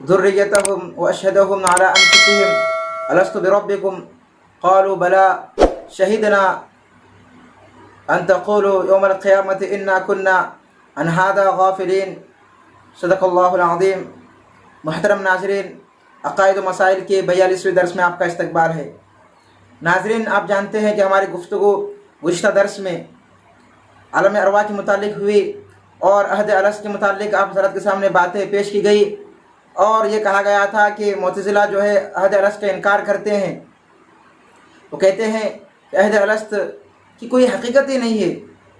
ذُرِّيَّتَهُمْ وَأَشْهَدَهُمْ عَلَىٰ أَنفُسِهِمْ أَلَسْتُ بِرَبِّكُمْ قَالُوا بَلَىٰ شَهِدْنَا أَن تَقُولُوا يَوْمَ الْقِيَامَةِ إِنَّا كُنَّا عَنْ هَٰذَا غَافِلِينَ۔ صدق اللہ العظیم۔ محترم ناظرین، عقائد و مسائل کے 42ویں درس میں آپ کا استقبال ہے۔ ناظرین، آپ جانتے ہیں کہ ہماری گفتگو گزشتہ درس میں عالم ارواح کے متعلق ہوئی اور عہد الست کے متعلق آپ حضرات کے سامنے باتیں پیش کی گئی، اور یہ کہا گیا تھا کہ معتزلہ جو ہے عہد الست کا انکار کرتے ہیں۔ وہ کہتے ہیں کہ عہد الست کی کوئی حقیقت ہی نہیں ہے،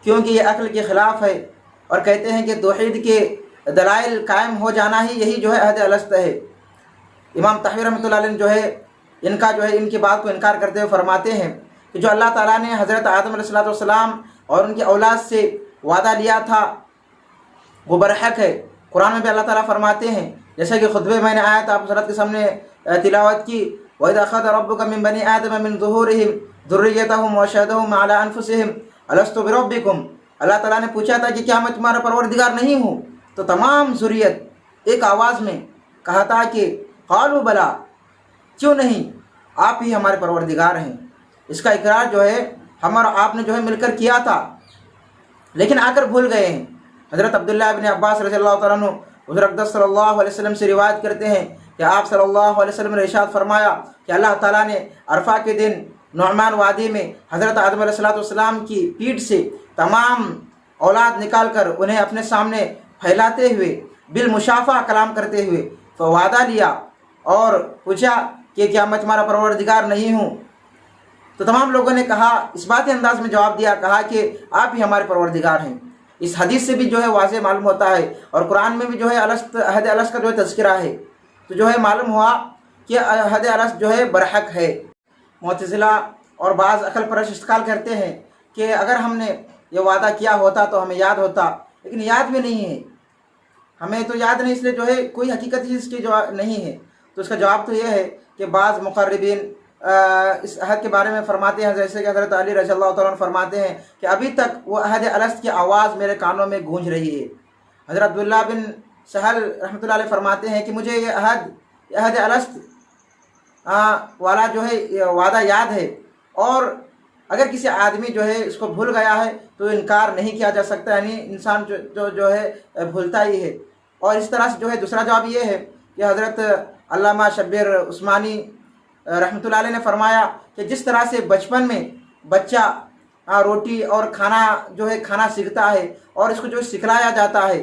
کیونکہ یہ عقل کے خلاف ہے، اور کہتے ہیں کہ توحید کے دلائل قائم ہو جانا ہی یہی جو ہے عہد الست ہے۔ امام طحاوی رحمۃ اللہ علیہ جو ہے ان کی بات کو انکار کرتے ہوئے فرماتے ہیں کہ جو اللہ تعالیٰ نے حضرت آدم علیہ السلام اور ان کی اولاد سے وعدہ لیا تھا وہ برحق ہے۔ قرآن میں بھی اللہ تعالیٰ فرماتے ہیں، جیسا کہ خطبے میں نے آیت آپ حضرت کے سامنے تلاوت کی، وَإِذْ أَخَذَ رَبُّكَ مِن بَنِي آدَمَ مِن ظُهُورِهِمْ ذُرِّيَّتَهُمْ وَأَشْهَدَهُمْ عَلَىٰ أَنفُسِهِمْ أَلَسْتُ بِرَبِّكُمْ۔ اللہ تعالیٰ نے پوچھا تھا کہ کیا میں تمہارا پروردگار نہیں ہوں؟ تو تمام ذریت ایک آواز میں کہا تھا کہ قالوا بلا، کیوں نہیں، آپ ہی ہمارے پروردگار ہیں۔ اس کا اقرار جو ہے ہم اور آپ نے جو ہے مل کر کیا تھا، لیکن آ کر بھول گئے ہیں۔ حضرت عبداللہ ابن عباس رضی اللہ تعالیٰ عنہ حضور اقدس صلی اللہ علیہ وسلم سے روایت کرتے ہیں کہ آپ صلی اللہ علیہ وسلم نے ارشاد فرمایا کہ اللہ تعالیٰ نے عرفہ کے دن نعمان وادی میں حضرت آدم علیہ السلام کی پیٹھ سے تمام اولاد نکال کر انہیں اپنے سامنے پھیلاتے ہوئے بالمشافہ کلام کرتے ہوئے وعدہ لیا اور پوچھا کہ کیا میں تمہارا پروردگار نہیں ہوں؟ تو تمام لوگوں نے کہا، اس بات انداز میں جواب دیا، کہا کہ آپ ہی ہمارے پروردگار ہیں۔ اس حدیث سے بھی جو ہے واضح معلوم ہوتا ہے، اور قرآن میں بھی جو ہے عہد الست کا جو ہے تذکرہ ہے، تو جو ہے معلوم ہوا کہ عہد الست جو ہے برحق ہے۔ معتزلہ اور بعض عقل پرست استقال کرتے ہیں کہ اگر ہم نے یہ وعدہ کیا ہوتا تو ہمیں یاد ہوتا، لیکن یاد بھی نہیں ہے، ہمیں تو یاد نہیں، اس لیے جو ہے کوئی حقیقت ہی اس کی جو نہیں ہے۔ تو اس کا جواب تو یہ ہے کہ بعض مقربین اس عہد کے بارے میں فرماتے ہیں، جیسے کہ حضرت علی رضی اللہ تعالیٰ عنہ فرماتے ہیں کہ ابھی تک وہ عہد الست کی آواز میرے کانوں میں گونج رہی ہے۔ حضرت عبداللہ بن سہل رحمۃ اللہ علیہ فرماتے ہیں کہ مجھے یہ عہد الست والا جو ہے وعدہ یاد ہے، اور اگر کسی آدمی جو ہے اس کو بھول گیا ہے تو انکار نہیں کیا جا سکتا، یعنی انسان جو ہے بھولتا ہی ہے۔ اور اس طرح سے جو ہے دوسرا جواب یہ ہے کہ حضرت علامہ شبیر عثمانی رحمۃ اللہ علیہ نے فرمایا کہ جس طرح سے بچپن میں بچہ روٹی اور کھانا سیکھتا ہے اور اس کو جو سکھلایا جاتا ہے،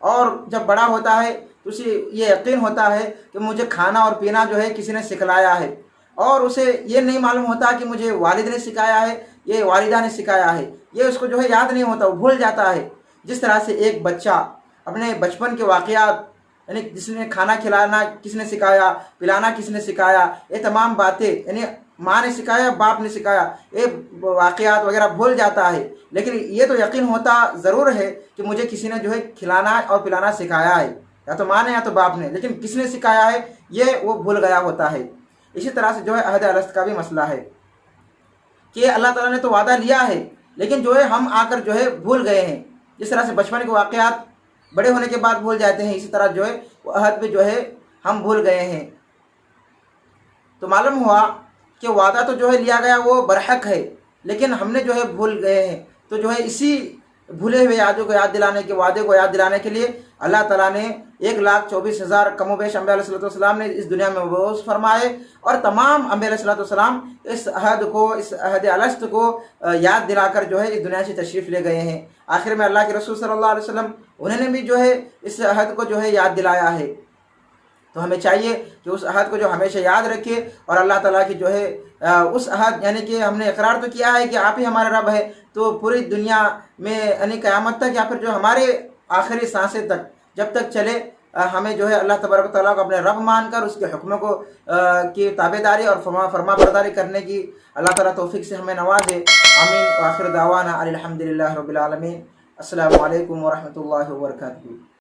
اور جب بڑا ہوتا ہے تو اسے یہ یقین ہوتا ہے کہ مجھے کھانا اور پینا جو ہے کسی نے سکھلایا ہے، اور اسے یہ نہیں معلوم ہوتا کہ مجھے والد نے سکھایا ہے، یہ والدہ نے سکھایا ہے، یہ اس کو جو ہے یاد نہیں ہوتا، وہ بھول جاتا ہے۔ جس طرح سے ایک بچہ اپنے بچپن کے واقعات، یعنی جس نے کھانا کھلانا کس نے سکھایا، پلانا کس نے سکھایا، یہ تمام باتیں یعنی ماں نے سکھایا، باپ نے سکھایا، یہ واقعات وغیرہ بھول جاتا ہے، لیکن یہ تو یقین ہوتا ضرور ہے کہ مجھے کسی نے جو ہے کھلانا اور پلانا سکھایا ہے، یا تو ماں نے یا تو باپ نے، لیکن کس نے سکھایا ہے یہ وہ بھول گیا ہوتا ہے۔ اسی طرح سے جو ہے عہد الست کا بھی مسئلہ ہے کہ اللہ تعالیٰ نے تو وعدہ لیا ہے، لیکن جو ہے ہم آ کر جو ہے بھول گئے ہیں۔ جس طرح سے بچپن کے واقعات بڑے ہونے کے بعد بھول جاتے ہیں، اسی طرح جو ہے وہ عہد پہ جو ہے ہم بھول گئے ہیں۔ تو معلوم ہوا کہ وعدہ تو جو ہے لیا گیا وہ برحق ہے، لیکن ہم نے جو ہے بھول گئے ہیں۔ تو جو ہے اسی بھولے ہوئے یادوں کو یاد دلانے کے وعدے کو یاد دلانے کے لیے اللہ تعالیٰ نے 1,24,000 کم و بیش انبیاء علیہ السلام نے اس دنیا میں مبعوث فرمائے، اور تمام انبیاء علیہ السلام اس عہد الست کو یاد دلا کر جو ہے اس دنیا سے تشریف لے گئے ہیں۔ آخر میں اللہ کے رسول صلی اللہ علیہ وسلم انہوں نے بھی جو ہے اس عہد کو جو ہے یاد دلایا ہے۔ تو ہمیں چاہیے کہ اس عہد کو جو ہمیشہ یاد رکھے، اور اللہ تعالیٰ کی جو ہے اس عہد، یعنی کہ ہم نے اقرار تو کیا ہے کہ آپ ہی ہمارے رب ہے، تو پوری دنیا میں یعنی قیامت تک یا پھر جو ہمارے آخری سانسیں تک جب تک چلے ہمیں جو ہے اللہ تبارک و تعالیٰ کو اپنے رب مان کر اس کے حکموں کو کی تابعداری اور فرما برداری کرنے کی اللہ تعالیٰ توفیق سے ہمیں نوازے. آمین. وآخر دعوانا الحمدللہ رب العالمین. السلام علیکم ورحمۃ اللہ وبرکاتہ.